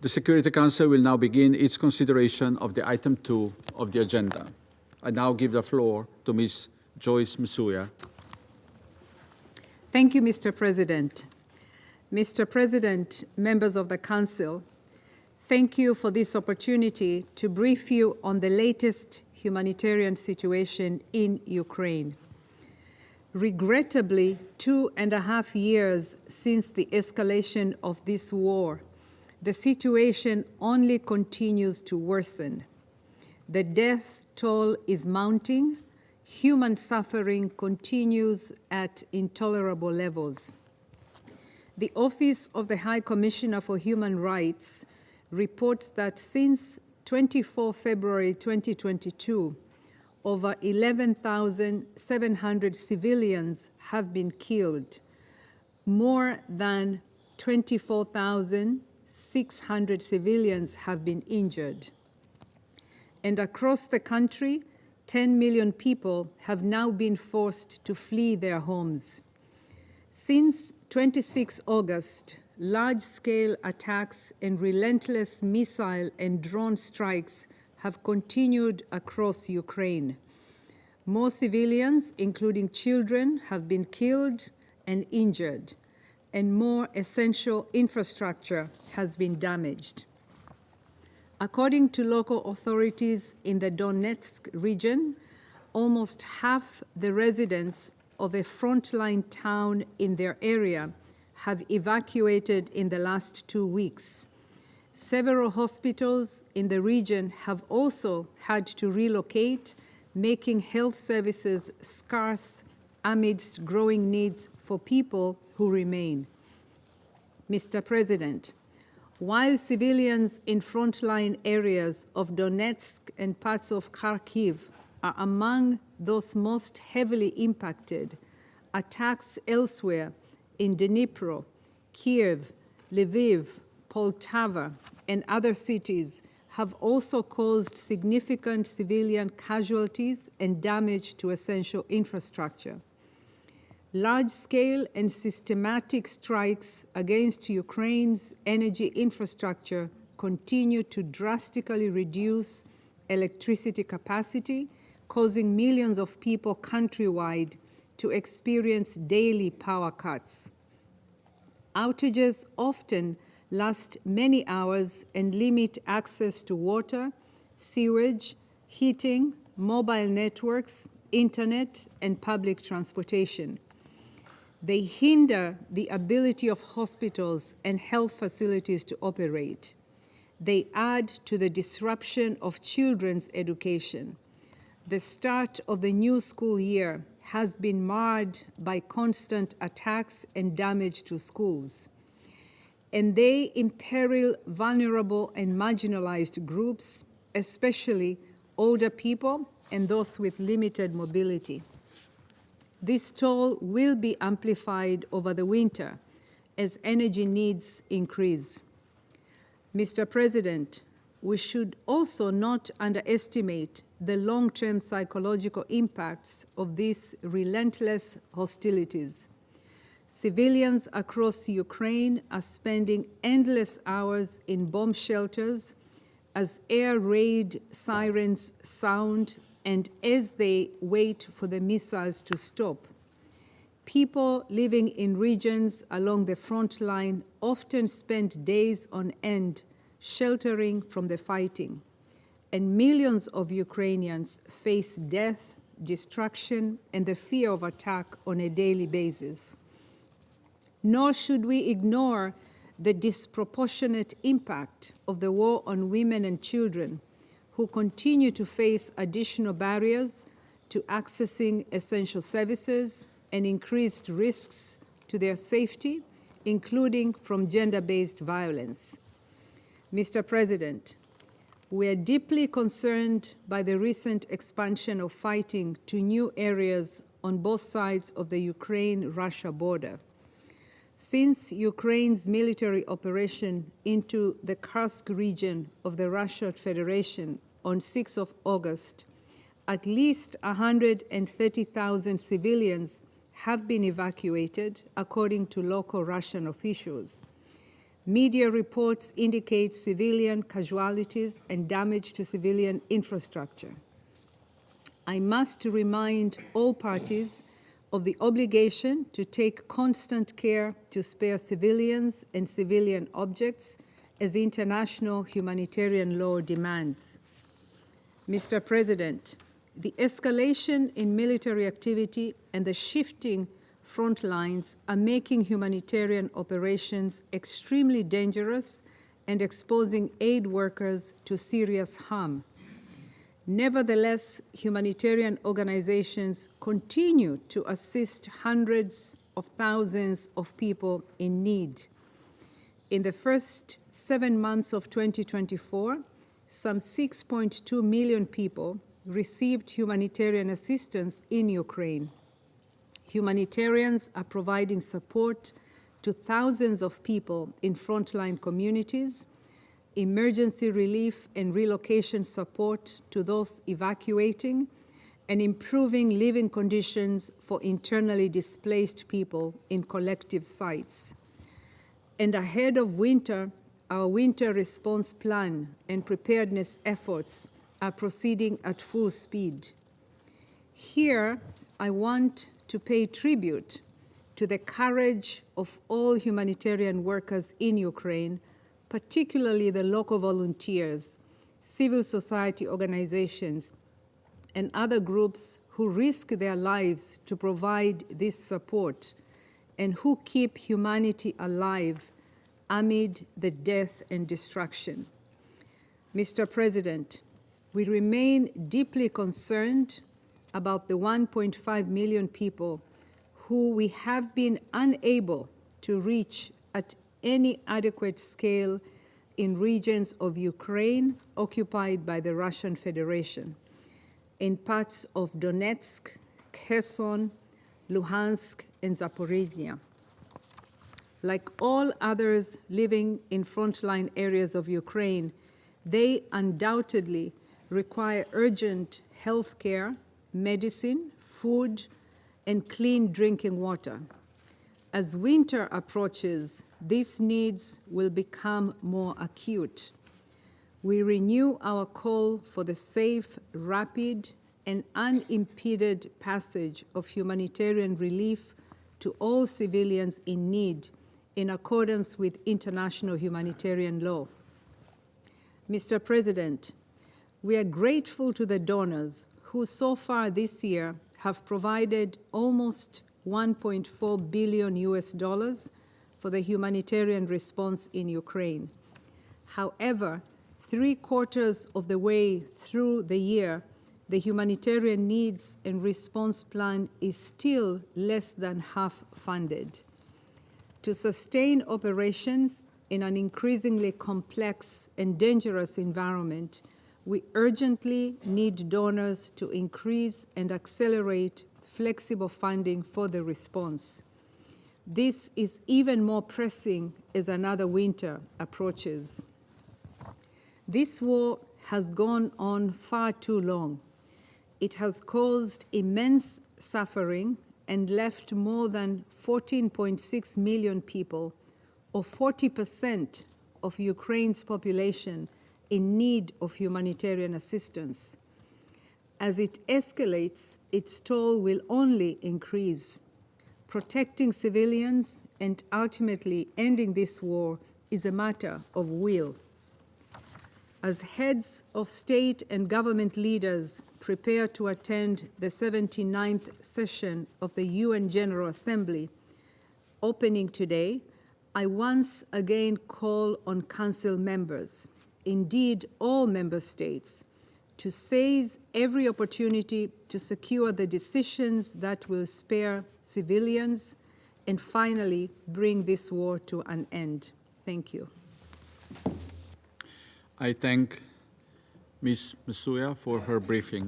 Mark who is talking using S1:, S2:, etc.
S1: The Security Council will now begin its consideration of the item 2 of the agenda. I now give the floor to Ms. Joyce Msuya.
S2: Thank you, Mr. President. Mr. President, members of the Council, thank you for this opportunity to brief you on the latest humanitarian situation in Ukraine. Regrettably, 2.5 years since the escalation of this war, the situation only continues to worsen. The death toll is mounting. Human suffering continues at intolerable levels. The Office of the High Commissioner for Human Rights reports that since 24 February 2022, over 11,700 civilians have been killed. More than 24,600 civilians have been injured. And across the country, 10 million people have now been forced to flee their homes. Since 26 August, large-scale attacks and relentless missile and drone strikes have continued across Ukraine. More civilians, including children, have been killed and injured, and more essential infrastructure has been damaged. According to local authorities in the Donetsk region, almost half the residents of a frontline town in their area have evacuated in the last 2 weeks. Several hospitals in the region have also had to relocate, making health services scarce amidst growing needs for people who remain. Mr. President, while civilians in frontline areas of Donetsk and parts of Kharkiv are among those most heavily impacted, attacks elsewhere in Dnipro, Kiev, Lviv, Poltava, and other cities have also caused significant civilian casualties and damage to essential infrastructure. Large-scale and systematic strikes against Ukraine's energy infrastructure continue to drastically reduce electricity capacity, causing millions of people countrywide to experience daily power cuts. Outages often last many hours and limit access to water, sewage, heating, mobile networks, internet, and public transportation. They hinder the ability of hospitals and health facilities to operate. They add to the disruption of children's education. The start of the new school year has been marred by constant attacks and damage to schools. And they imperil vulnerable and marginalized groups, especially older people and those with limited mobility. This toll will be amplified over the winter as energy needs increase. Mr. President, we should also not underestimate the long-term psychological impacts of these relentless hostilities. Civilians across Ukraine are spending endless hours in bomb shelters as air raid sirens sound and as they wait for the missiles to stop. People living in regions along the front line often spend days on end sheltering from the fighting, and millions of Ukrainians face death, destruction, and the fear of attack on a daily basis. Nor should we ignore the disproportionate impact of the war on women and children, who continue to face additional barriers to accessing essential services and increased risks to their safety, including from gender-based violence. Mr. President, we are deeply concerned by the recent expansion of fighting to new areas on both sides of the Ukraine-Russia border. Since Ukraine's military operation into the Kursk region of the Russian Federation on 6 August, at least 130,000 civilians have been evacuated, according to local Russian officials. Media reports indicate civilian casualties and damage to civilian infrastructure. I must remind all parties of the obligation to take constant care to spare civilians and civilian objects as international humanitarian law demands. Mr. President, the escalation in military activity and the shifting front lines are making humanitarian operations extremely dangerous and exposing aid workers to serious harm. Nevertheless, humanitarian organizations continue to assist hundreds of thousands of people in need. In the first 7 months of 2024, some 6.2 million people received humanitarian assistance in Ukraine. Humanitarians are providing support to thousands of people in frontline communities, emergency relief and relocation support to those evacuating, and improving living conditions for internally displaced people in collective sites. And ahead of winter, our winter response plan and preparedness efforts are proceeding at full speed. Here, I want to pay tribute to the courage of all humanitarian workers in Ukraine, particularly the local volunteers, civil society organizations, and other groups who risk their lives to provide this support and who keep humanity alive amid the death and destruction. Mr. President, we remain deeply concerned about the 1.5 million people who we have been unable to reach at any adequate scale in regions of Ukraine occupied by the Russian Federation, in parts of Donetsk, Kherson, Luhansk, and Zaporizhia. Like all others living in frontline areas of Ukraine, they undoubtedly require urgent health care, medicine, food, and clean drinking water. As winter approaches, these needs will become more acute. We renew our call for the safe, rapid, and unimpeded passage of humanitarian relief to all civilians in need in accordance with international humanitarian law. Mr. President, we are grateful to the donors who so far this year have provided almost $1.4 billion for the humanitarian response in Ukraine. However, 3/4 of the way through the year, the humanitarian needs and response plan is still less than half funded. To sustain operations in an increasingly complex and dangerous environment, we urgently need donors to increase and accelerate flexible funding for the response. This is even more pressing as another winter approaches. This war has gone on far too long. It has caused immense suffering and left more than 14.6 million people, or 40% of Ukraine's population, in need of humanitarian assistance. As it escalates, its toll will only increase. Protecting civilians and ultimately ending this war is a matter of will. As heads of state and government leaders prepare to attend the 79th session of the UN General Assembly, opening today, I once again call on Council members, indeed all member states, to seize every opportunity to secure the decisions that will spare civilians and finally bring this war to an end. Thank you.
S1: I thank Ms. Msuya for her briefing.